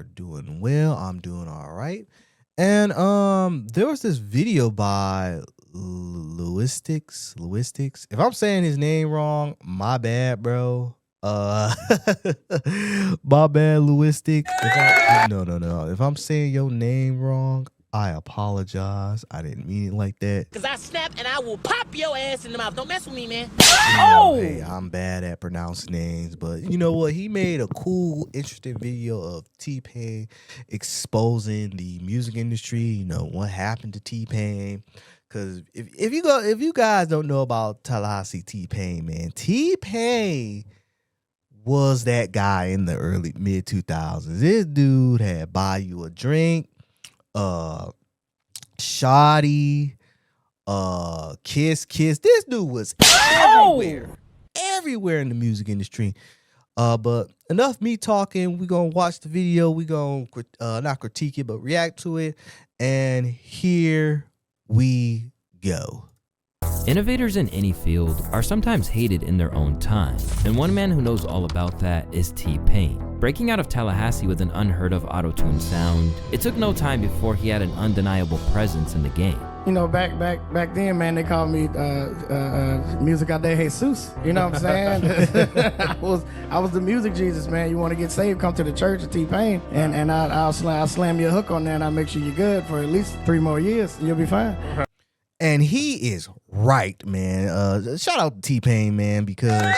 are doing well. I'm doing all right. And there was this video by Lewistics. If I'm saying his name wrong, my bad, bro. Uh my bad, Lewistic. No. If I'm saying your name wrong, I apologize. I didn't mean it like that. Cause I snap and I will pop your ass in the mouth. Don't mess with me, man. Hey, I'm bad at pronouncing names, but you know what? He made a cool, interesting video of T-Pain exposing the music industry. You know what happened to T-Pain? Because if you guys don't know about Tallahassee T-Pain, man, T-Pain was that guy in the early mid 2000s. This dude had buy you a drink, shoddy, kiss. This dude was everywhere in the music industry. But enough me talking. We gonna watch the video. We gonna not critique it, but react to it. And here we go. Innovators in any field are sometimes hated in their own time, and one man who knows all about that is T-Pain. Breaking out of Tallahassee with an unheard of auto-tune sound, it took no time before he had an undeniable presence in the game. You know, back then, man, they called me Music Out There Jesus. You know what I'm saying? I was the music Jesus, man. You want to get saved, come to the church of T-Pain, and I'll slam you a hook on there, and I'll make sure you're good for at least 3 more years, and you'll be fine. And he is right, man. Shout out to T-Pain, man, because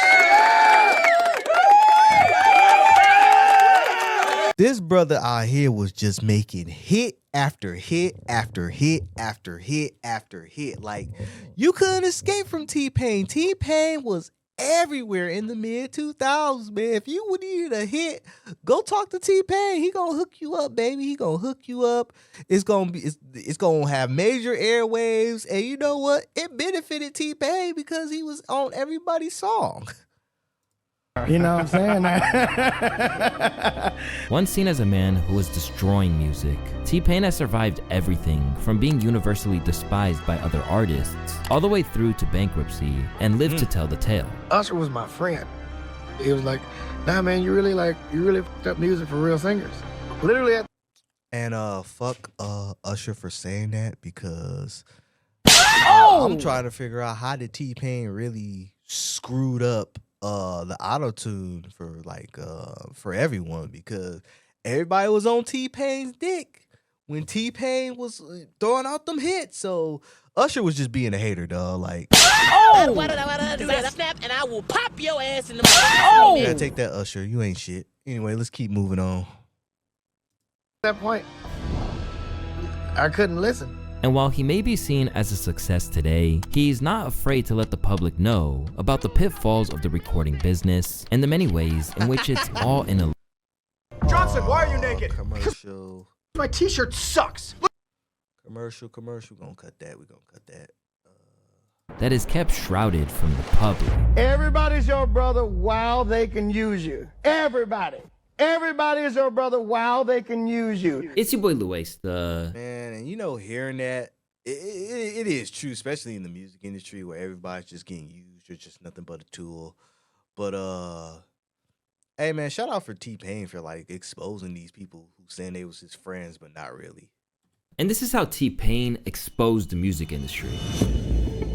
this brother out here was just making hit after hit after hit after hit after hit. Like, you couldn't escape from T-Pain. T-Pain was everywhere in the mid 2000s, man. If you would need a hit, go talk to T-Pain. He gonna hook you up, baby. He gonna hook you up. It's gonna have major airwaves, and you know what? It benefited T-Pain because he was on everybody's song. You know what I'm saying? Once seen as a man who was destroying music, T-Pain has survived everything from being universally despised by other artists, all the way through to bankruptcy, and lived to tell the tale. Usher was my friend. He was like, nah, man, you really fucked up music for real singers. Literally. And fuck Usher for saying that, because I'm trying to figure out how did T-Pain really screwed up the auto-tune for everyone, because everybody was on T-Pain's dick when T-Pain was throwing out them hits. So Usher was just being a hater, dog. Like, Cause I snap and I will pop your ass in the mouth. yeah, take that, Usher. You ain't shit. Anyway, let's keep moving on. At that point, I couldn't listen. And while he may be seen as a success today, he's not afraid to let the public know about the pitfalls of the recording business and the many ways in which it's all in a... Johnson, why are you naked? Commercial. My t-shirt sucks. Commercial. Gonna cut that. We're gonna cut that. that is kept shrouded from the public. Everybody's your brother while they can use you. Everybody is your brother while they can use you. It's your boy Luis, the... Man, and you know, hearing that, it is true, especially in the music industry where everybody's just getting used. You're just nothing but a tool. But, hey, man, shout out for T-Pain for, like, exposing these people who saying they was his friends, but not really. And this is how T-Pain exposed the music industry.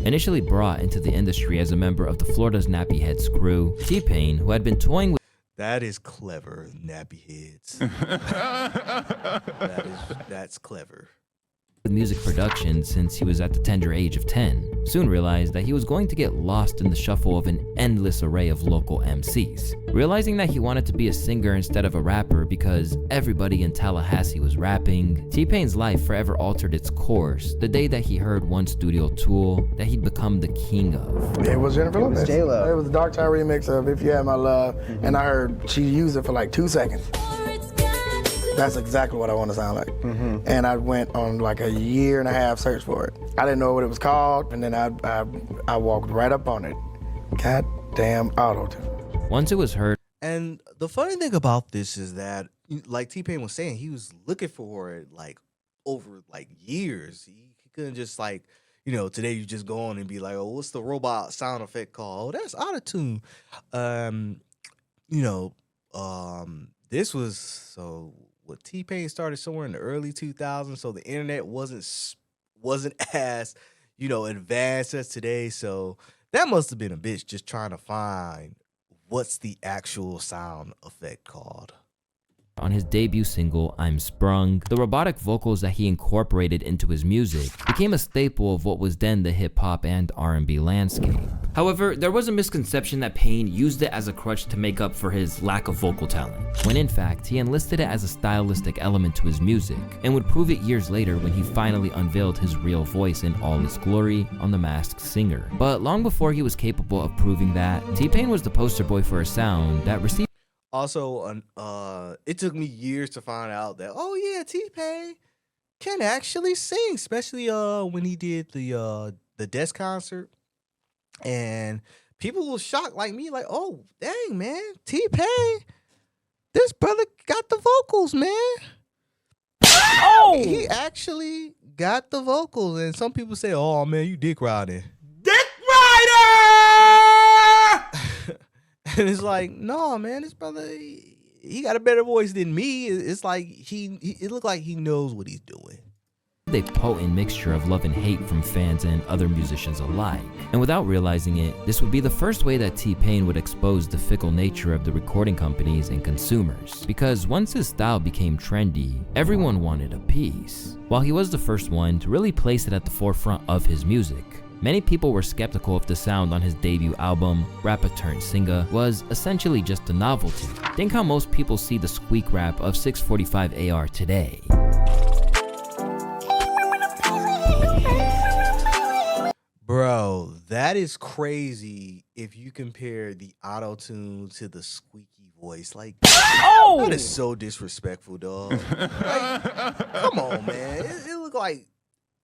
Initially brought into the industry as a member of the Florida's Nappy Heads crew, T-Pain, who had been toying with... That is clever, nappy heads. That's clever. with music production since he was at the tender age of 10, soon realized that he was going to get lost in the shuffle of an endless array of local MCs. Realizing that he wanted to be a singer instead of a rapper because everybody in Tallahassee was rapping, T-Pain's life forever altered its course the day that he heard one studio tool that he'd become the king of. It was Jennifer Lopez. J-Lo. It was the Dark Tower remix of If You Had My Love, and I heard she used it for like 2 seconds. That's exactly what I want to sound like. And I went on like a 1.5 year search for it. I didn't know what it was called, and then I walked right up on it. Goddamn auto-tune. Once it was heard, And the funny thing about this is that, like T-Pain was saying, he was looking for it like over like years. He couldn't just like, today you just go on and be like, oh, what's the robot sound effect called? Oh, that's auto-tune. This was, so what T-Pain started somewhere in the early 2000s, so the internet wasn't as, advanced as today. So that must have been a bitch just trying to find what's the actual sound effect called. On his debut single, I'm Sprung, the robotic vocals that he incorporated into his music became a staple of what was then the hip-hop and R&B landscape. However, there was a misconception that Pain used it as a crutch to make up for his lack of vocal talent, when in fact, he enlisted it as a stylistic element to his music, and would prove it years later when he finally unveiled his real voice in all its glory on The Masked Singer. But long before he was capable of proving that, T-Pain was the poster boy for a sound that received Also, it took me years to find out that, oh yeah, T-Pain can actually sing, especially when he did the Death concert, and people were shocked like me, like, oh dang man, T-Pain, this brother got the vocals, man. Oh, he actually got the vocals, and some people say, oh man, you dick riding. And it's like, no, man, this brother, he got a better voice than me. It's like it looked like he knows what he's doing. A potent mixture of love and hate from fans and other musicians alike. And without realizing it, this would be the first way that T-Pain would expose the fickle nature of the recording companies and consumers. Because once his style became trendy, everyone wanted a piece. While he was the first one to really place it at the forefront of his music, many people were skeptical if the sound on his debut album, Rapper Turned Singer, was essentially just a novelty. Think how most people see the squeak rap of 645 AR today. Bro, that is crazy if you compare the auto-tune to the squeaky voice. Like, that is so disrespectful, dog. Like, come on, man. It looked like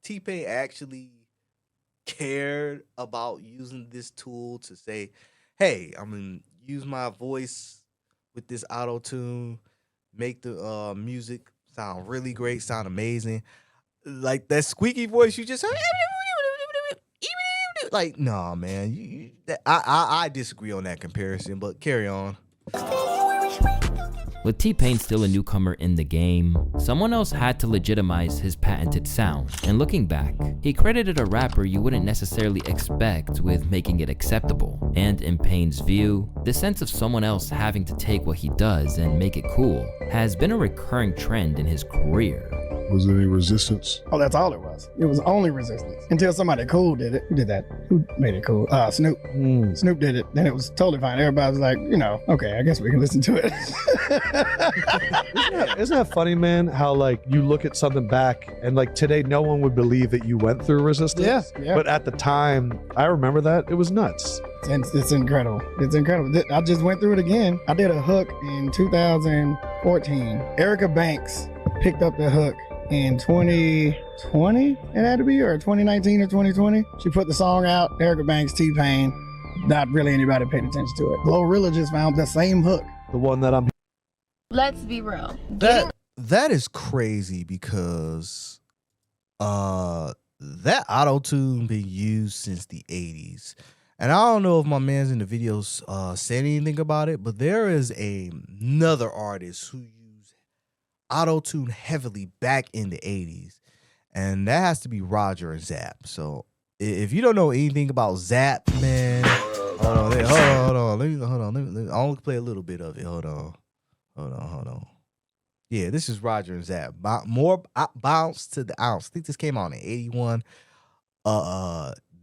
T-Pain actually cared about using this tool to say, hey, I'm gonna use my voice with this auto tune, make the music sound really great, sound amazing. Like that squeaky voice you just heard. Like, nah, man. I disagree on that comparison, but carry on. With T-Pain still a newcomer in the game, someone else had to legitimize his patented sound. And looking back, he credited a rapper you wouldn't necessarily expect with making it acceptable. And in Pain's view, the sense of someone else having to take what he does and make it cool has been a recurring trend in his career. Was there any resistance? Oh, that's all it was. It was only resistance until somebody cool did it. Who did that? Who made it cool? Snoop. Snoop did it. Then it was totally fine. Everybody was like, okay, I guess we can listen to it. Isn't that funny, man? How like you look at something back and like today, no one would believe that you went through resistance. Yeah. But at the time, I remember that it was nuts. It's incredidible. It's incredible. I just went through it again. I did a hook in 2014. Erica Banks picked up the hook in 2020, it had to be, or 2019 or 2020. She put the song out, Erica Banks, T-Pain. Not really anybody paid attention to it. Glorilla just found the same hook. The one that I'm. Let's be real. That is crazy because that auto-tune been used since the 80s. And I don't know if my man's in the videos said anything about it, but there is another artist who used auto-tune heavily back in the 80s. And that has to be Roger and Zapp. So if you don't know anything about Zapp, man, hold on. Let me I only play a little bit of it. Hold on. Yeah, this is Roger and Zapp. More bounce to the ounce. I think this came out in 81.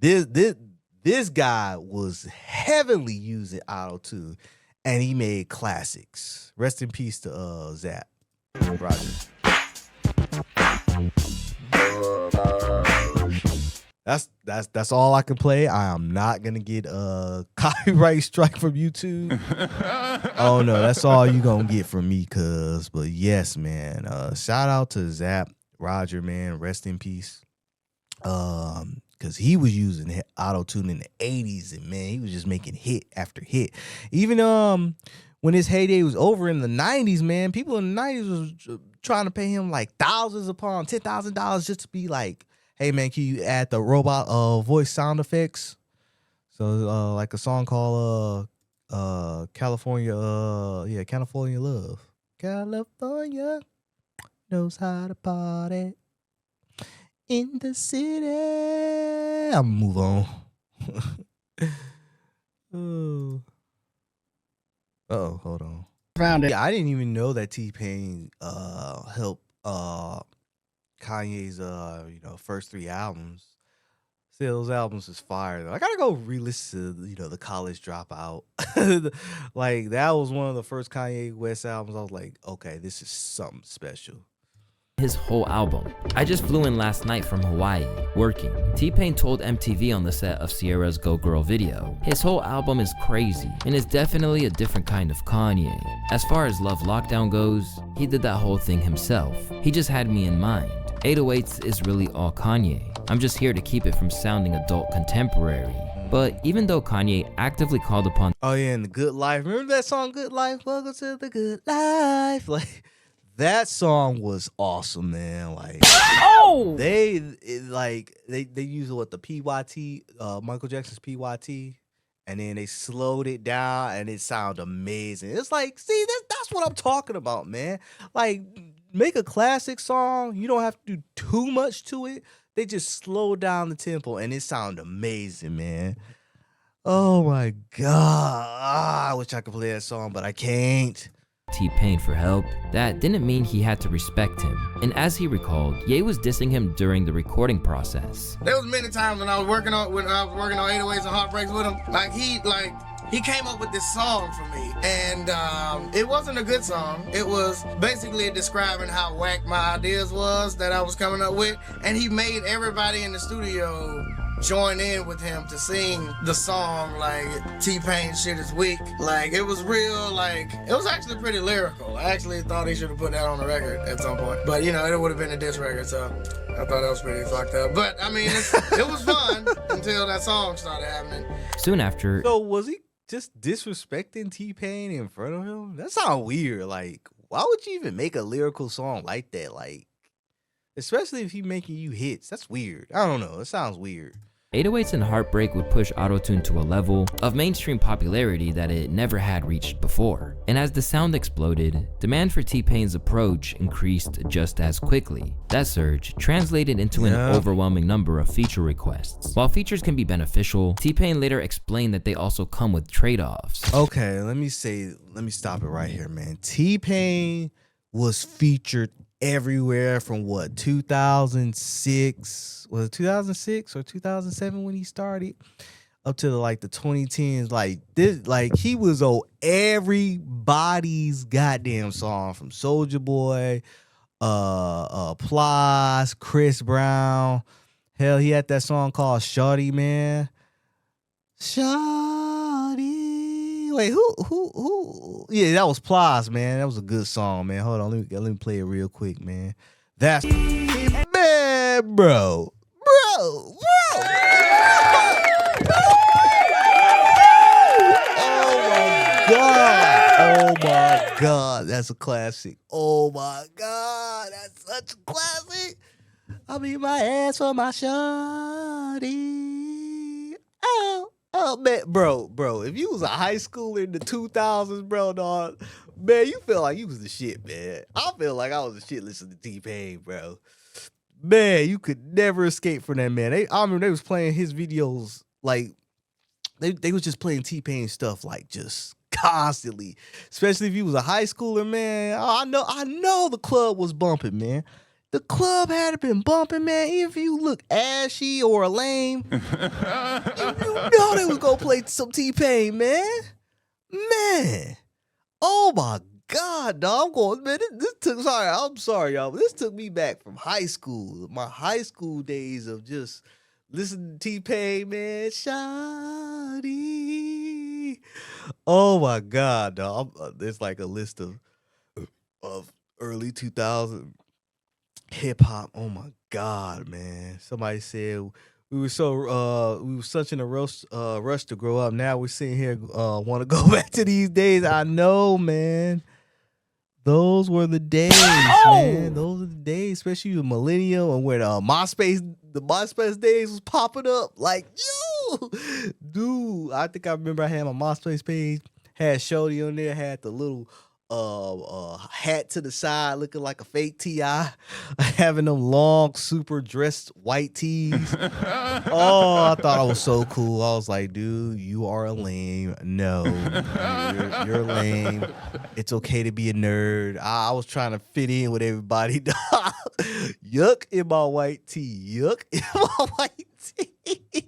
This guy was heavily using auto-tune, and he made classics. Rest in peace to Zapp. Roger. That's all I can play. I am not gonna get a copyright strike from YouTube. Oh no, that's all you gonna get from me, but yes, man. Shout out to Zapp, Roger, man. Rest in peace. Because he was using auto-tune in the 80s, and man, he was just making hit after hit. Even when his heyday was over in the 90s, man, people in the 90s was trying to pay him like thousands upon $10,000 just to be like, hey man, can you add the robot voice sound effects? So like a song called California Love. California. knows how to party in the city. I'm gonna move on. Oh, hold on. Found it. Yeah, I didn't even know that T-Pain helped Kanye's first 3 albums. See, those albums is fire though. I gotta go re-listen to the College Dropout. Like that was one of the first Kanye West albums. I was like, okay, this is something special. His whole album. I just flew in last night from Hawaii, working. T-Pain told MTV on the set of Sierra's Go Girl video, his whole album is crazy and is definitely a different kind of Kanye. As far as Love Lockdown goes, he did that whole thing himself. He just had me in mind. 808s is really all Kanye. I'm just here to keep it from sounding adult contemporary. But even though Kanye actively called upon Oh yeah, and The Good Life. Remember that song, Good Life? Welcome to the Good Life. Like that song was awesome, man. Like they use what the PYT, Michael Jackson's PYT, and then they slowed it down and it sounded amazing. It's like, see, that's what I'm talking about, man. Like, make a classic song. You don't have to do too much to it. They just slow down the tempo and it sounded amazing, man. Oh my God. I wish I could play that song, but I can't. T-Pain for help, that didn't mean he had to respect him. And as he recalled, Ye was dissing him during the recording process. There was many times when I was working on 808s and Heartbreaks with him. He came up with this song for me, and it wasn't a good song. It was basically describing how whack my ideas was that I was coming up with, and he made everybody in the studio join in with him to sing the song like T-Pain shit is weak. Like it was real, like it was actually pretty lyrical. I actually thought he should have put that on the record at some point. But it would have been a diss record, so I thought that was pretty fucked up. But I mean, it was fun until that song started happening. Soon after, So was he just disrespecting T-Pain in front of him? That sounds weird. Like, why would you even make a lyrical song like that? Like, especially if he making you hits. That's weird. I don't know. It sounds weird. 808s and Heartbreak would push autotune to a level of mainstream popularity that it never had reached before. And as the sound exploded, demand for T-Pain's approach increased just as quickly. That surge translated into an overwhelming number of feature requests. While features can be beneficial, T-Pain later explained that they also come with trade-offs. Okay, let me stop it right here, man. T-Pain was featured everywhere from 2006, was it 2006 or 2007 when he started, up to the 2010s. Like this, like he was on everybody's goddamn song, from Soulja Boy, Plies, Chris Brown. Hell, he had that song called Shawty, man. Shawty. Wait, who? Yeah, that was Plies, man. That was a good song, man. Hold on, let me play it real quick, man. That's man, bro. Oh my God, that's a classic. Oh my God, that's such a classic. I'll be my ass for my shawty. Oh man, bro, if you was a high schooler in the 2000s, bro, dog, man, you feel like you was the shit, man. I feel like I was the shit listening to T-Pain, bro. Man, you could never escape from that, man. I remember they was playing his videos, like, they was just playing T-Pain stuff, like, just constantly. Especially if you was a high schooler, man. I know the club was bumping, man. The club had been bumping, man. Even if you look ashy or lame, you know they was gonna play some T-Pain, man. Man. Oh my God, dog. I'm going, man. I'm sorry, y'all, but this took me back from high school. My high school days of just listening to T-Pain, man. Shawty. Oh my God, dog. There's like a list of early 2000 hip hop. Oh my God, man. Somebody said we were such in a rush to grow up. Now we're sitting here want to go back to these days. I know, man. Those were the days, man. Those are the days, especially with Millennial and when the MySpace days was popping up. Like, yo, dude, I think I remember I had my MySpace page, had Shorty on there, had the little hat to the side, looking like a fake T.I., having them long, super dressed white tees. Oh, I thought I was so cool. I was like, dude, you are a lame. No, you're lame. It's okay to be a nerd. I was trying to fit in with everybody. Yuck in my white tee. Yuck in my white tee.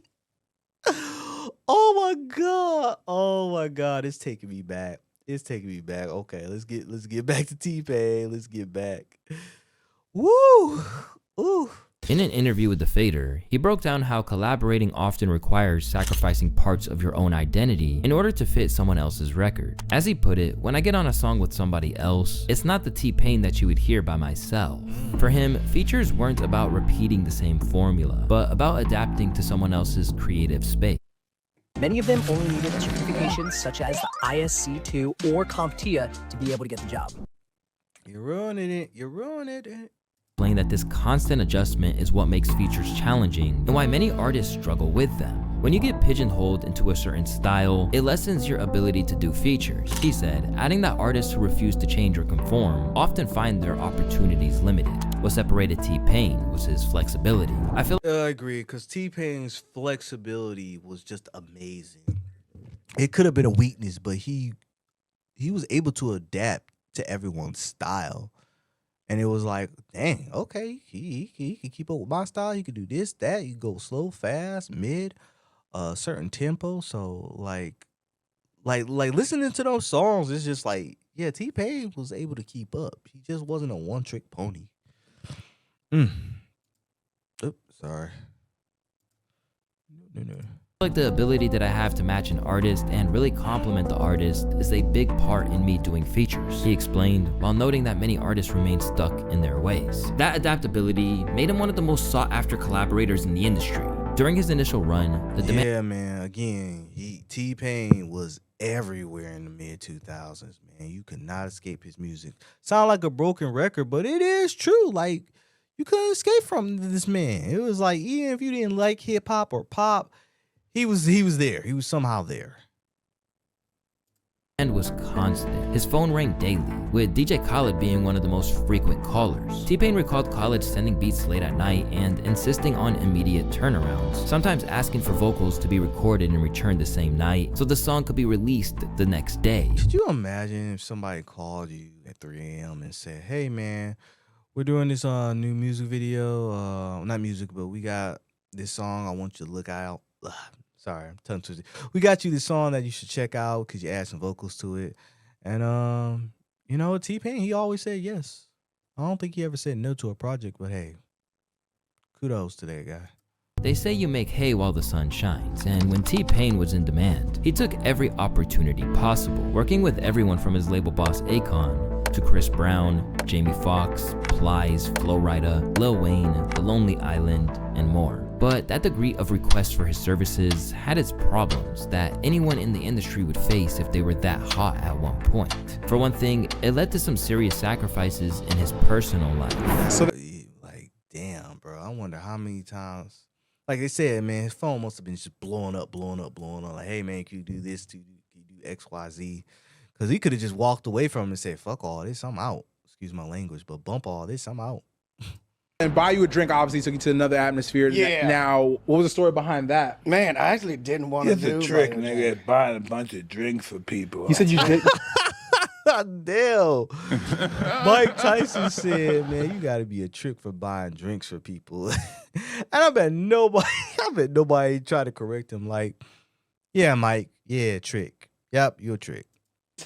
Oh my god, it's taking me back. It's taking me back. Okay, let's get back to T-Pain. Let's get back. Woo! Ooh. In an interview with The Fader, he broke down how collaborating often requires sacrificing parts of your own identity in order to fit someone else's record. As he put it, when I get on a song with somebody else, it's not the T-Pain that you would hear by myself. For him, features weren't about repeating the same formula, but about adapting to someone else's creative space. Many of them only needed certifications such as the ISC2 or CompTIA to be able to get the job. You're ruining it. You're ruining it. Explain that this constant adjustment is what makes features challenging and why many artists struggle with them. When you get pigeonholed into a certain style, it lessens your ability to do features. He said, adding that artists who refuse to change or conform often find their opportunities limited. What separated T-Pain was his flexibility. I feel I agree, because T-Pain's flexibility was just amazing. It could have been a weakness, but he was able to adapt to everyone's style. And it was like, dang, okay, he can keep up with my style. He could do this, that. He could go slow, fast, mid, certain tempo. So like listening to those songs, it's just like, yeah, T-Pain was able to keep up. He just wasn't a one-trick pony. Oops, sorry. No. like the ability that I have to match an artist and really compliment the artist is a big part in me doing features, he explained, while noting that many artists remain stuck in their ways. That adaptability made him one of the most sought-after collaborators in the industry. During his initial run, the demand— Yeah, man, again, T-Pain was everywhere in the mid-2000s, man. You could not escape his music. Sound like a broken record, but it is true. Like, you couldn't escape from this man. It was like, even if you didn't like hip-hop or pop, he was there. He was somehow there. and was constant. His phone rang daily, with DJ Khaled being one of the most frequent callers. T-Pain recalled Khaled sending beats late at night and insisting on immediate turnarounds, sometimes asking for vocals to be recorded and returned the same night so the song could be released the next day. Could you imagine if somebody called you at 3 a.m. and said, hey man, we're doing this new music video, not music, but we got this song I want you to look out. Sorry, I'm tongue twisted. We got you this song that you should check out because you add some vocals to it. And, you know, T-Pain, he always said yes. I don't think he ever said no to a project, but hey, kudos to that guy. They say you make hay while the sun shines, and when T-Pain was in demand, he took every opportunity possible, working with everyone from his label boss Akon to Chris Brown, Jamie Foxx, Plies, Flo Rida, Lil Wayne, The Lonely Island, and more. But that degree of request for his services had its problems that anyone in the industry would face if they were that hot at one point. For one thing, it led to some serious sacrifices in his personal life. So, like, damn, bro, I wonder how many times, like they said, man, his phone must have been just blowing up. Like, hey, man, can you do this? Can you do X, Y, Z? Because he could have just walked away from him and said, fuck all this, I'm out. Excuse my language, but bump all this, I'm out. And buy you a drink obviously took you to another atmosphere. Yeah. Now, what was the story behind that? Man, I actually didn't want to do It's a trick, nigga, buying a bunch of drinks for people. You said you did. Damn. Mike Tyson said, man, you gotta be a trick for buying drinks for people. And I bet nobody tried to correct him. Like, yeah, Mike, yeah, trick. Yep, you're a trick.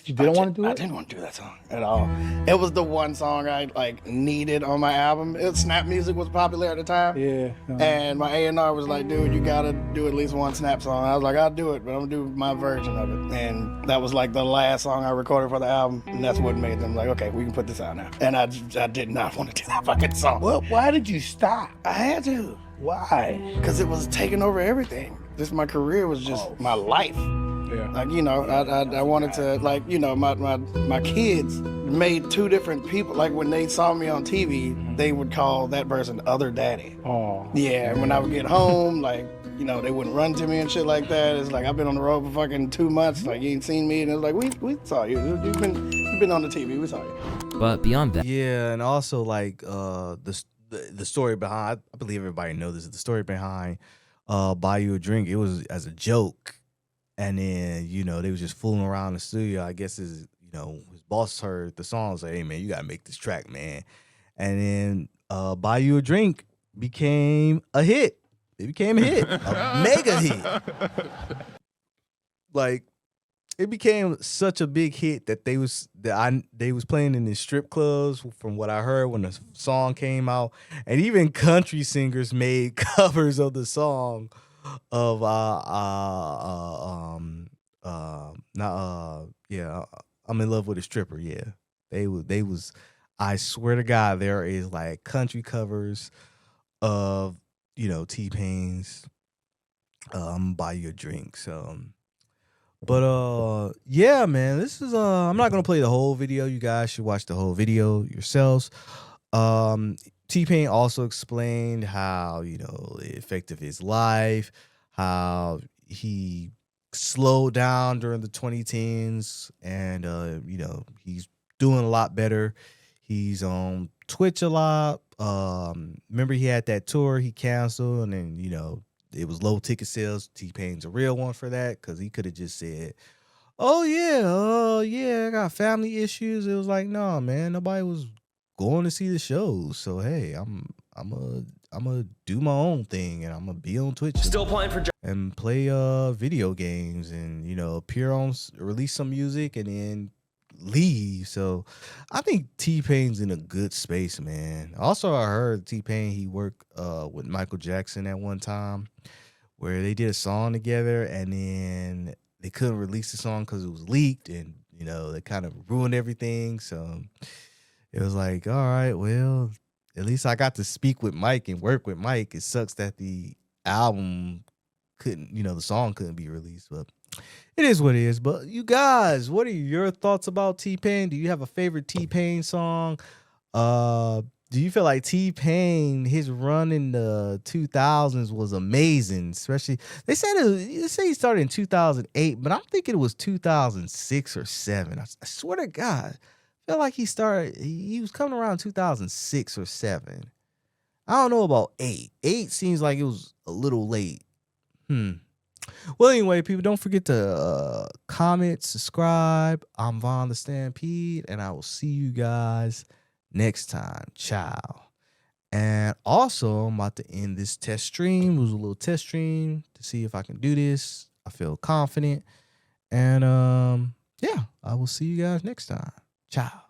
You didn't want to do it? I didn't want to do that song at all. It was the one song I needed on my album. Snap music was popular at the time. Yeah. And my A&R was like, dude, you gotta do at least one Snap song. I was like, I'll do it, but I'm gonna do my version of it. And that was like the last song I recorded for the album. And that's what made them like, okay, we can put this out now. And I did not want to do that fucking song. Well, why did you stop? I had to. Why? Because it was taking over everything. My career was just my life. Yeah. Like, you know, I wanted to, like, you know, my kids made two different people. Like, when they saw me on TV, they would call that person Other Daddy. Oh. Yeah, and when I would get home, like, you know, they wouldn't run to me and shit like that. It's like, I've been on the road for fucking 2 months. Like, you ain't seen me. And it was like, we saw you. You've been on the TV. We saw you. But beyond that, Yeah, and also like the story behind, I believe everybody knows this, the story behind Buy You a Drink, it was as a joke. And then, you know, they was just fooling around the studio. I guess his boss heard the song and said, hey man, you gotta make this track, man. And then Buy You a Drink became a hit. It became a hit, a mega hit. Like, it became such a big hit that they was playing in the strip clubs, from what I heard when the song came out, and even country singers made covers of the song of I'm in love with a stripper. Yeah, they was. I swear to God, there is like country covers of, you know, T-Pain's Buy You a Drink. So. But yeah, man, this is I'm not gonna play the whole video. You guys should watch the whole video yourselves. T-Pain also explained how, you know, it affected his life, how he slowed down during the 2010s, and you know, he's doing a lot better. He's on Twitch a lot. Remember, he had that tour he canceled, and then, you know, it was low ticket sales. T-Pain's a real one for that, because he could have just said, oh yeah, I got family issues. It was like, no, man, nobody was going to see the shows. So hey, I'm gonna do my own thing, and I'm gonna be on Twitch and play video games, and, you know, release some music, and then leave. So I think T-Pain's in a good space, man. Also, I heard T-Pain, he worked with Michael Jackson at one time, where they did a song together, and then they couldn't release the song because it was leaked, and, you know, they kind of ruined everything. So it was like, all right, well, at least I got to speak with Mike and work with Mike. It sucks that the album couldn't, you know, the song couldn't be released, but it is what it is. But you guys, what are your thoughts about T-Pain? Do you have a favorite T-Pain song? Do you feel like T-Pain, his run in the 2000s was amazing? Especially, they say he started in 2008, but I'm thinking it was 2006 or 7. I swear to God, I feel like he was coming around 2006 or 7. I don't know about 8. 8 seems like it was a little late. Well, anyway, people, don't forget to comment, subscribe. I'm Von the Stampede, and I will see you guys next time. Ciao. And also, I'm about to end this test stream. It was a little test stream to see if I can do this. I feel confident. And yeah, I will see you guys next time. Ciao.